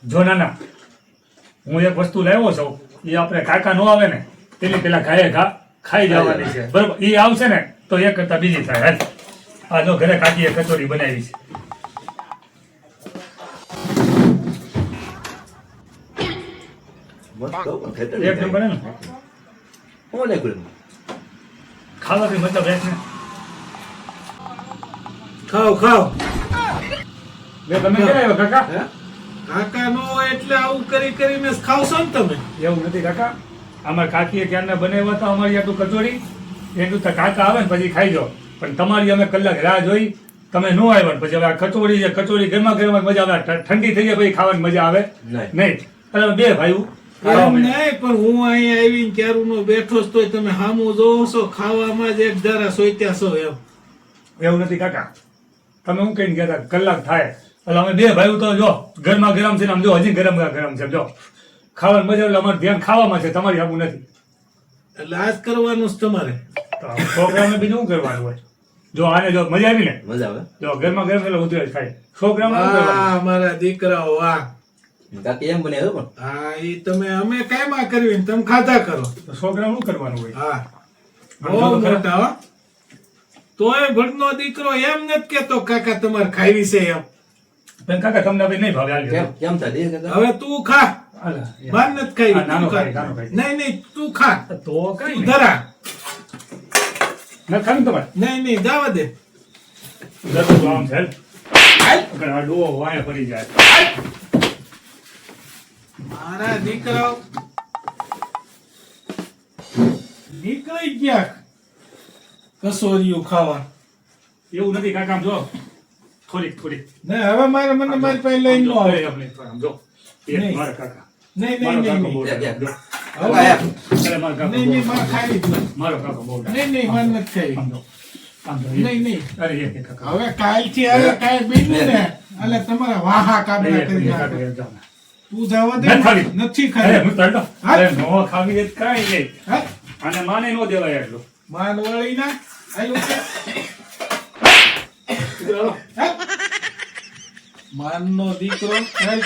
જો ના હું એક વસ્તુ લાવ્યો છું એ આપણે કાકા નો આવે ને તેની પેલા ઘાએ ઘા ખાઈ જવાની છે બરોબર એ આવશે ને તો એક કરતા બીજી થાય હાલ આ જો ઘરે કાકીએ કચોરી બનાવી છે એક નંબર ને ખાવાથી મતલબ રહેશે ને ખાવ બે તમે ક્યાં આવ્યો કાકા કાકા નો એટલે આવું કરીને ખાવશો ને તમે એવું નથી કાકા અમારા કાકીએ ક્યારના બનાવ્યા હતા અમારી આટલું કચોરી એટલું તો કાકા આવે ને પછી ખાઈ જાઓ પણ તમારી અમે કલાક રાહ જોઈ તમે ન આવ્યા પછી હવે આ કચોરી છે કચોરી ગરમા ગરમ મજા આવે ઠંડી થઈ જાય પછી ખાવાની મજા આવે નહીં એટલે બે ભાઈ એમ નહીં પણ હું અહીંયા આવીને ક્યારનો બેઠો જ તોય તમે સામું જોવો છો ખાવામાં જ એક જરા સોચ્યા છો એમ એવું નથી કાકા તમે હું કહીને ગયા કલાક થાય એટલે અમે બે ભાઈ તો જો ગરમા ગરમ છે ને આમ જો હજી ગરમ ગરમ છે જો ખાવાની મજા એટલે અમારું ધ્યાન ખાવામાં છે તમારી આવું નથી એટલે આજ કરવાનું જ તમારે તો છોકરાને બીજું શું કરવાનું હોય જો આને જો મજા આવી ને મજા આવે જો ગરમા ગરમ એટલે ઉતરે ખાય છોકરામાં મારા દીકરાઓ વાહ કાકી એમ બને પણ હા એ તમે અમે કાયમાં કરવી ને તમે ખાધા કરો છોકરાનું શું કરવાનું હોય હા બહુ મોટા હો તોય ભટનો દીકરો એમ નથી કેતો કાકા તમારે ખાવી છે એમ પણ કાકા તમને હવે નહીં ભાવે હાલ કેમ થાય હવે તું ખા બાર નથી ખાવી નાનો તું ખા. ખાય. નહીં તું ખા તો કઈ તું ધરા ના ખાનું તમારે નહીં જવા દે દરરોજ આમ છે આ ડોવો વાયા પડી જાય મારા દીકરાઓ નીકળી ગયા કસોરીઓ ખાવા એવું નથી કાકા આમ જો થોડીક ને હવે મને મારી પાસે લઈને નો આવે આમ જો એક નહીં. મારા કાકા નહીં મારો કાકો નહીં બહુ એક, એક. જો. હવે અરે મારો કાકો નહીં બહુ મારે ખાવી જ નથી. મારો કાકો બહુ નહીં મારે નથી ખાવી આમ જો. આમ જો. નહીં અરે એક કાકા હવે કાલથી હવે કાંઈ બીજું ને એટલે તમારા વાહા કાબરા કરી નાખો. તું જવા દે નથી ખાવી. નથી અરે ખાવી હું તરતો. હા? અરે નો ખાવી એ કાંઈ નહીં હા? આને માને નો દેવાય એટલું માનવાળી ના આયુ છે? ચાલો. હા? માનનો દીકરો કાલ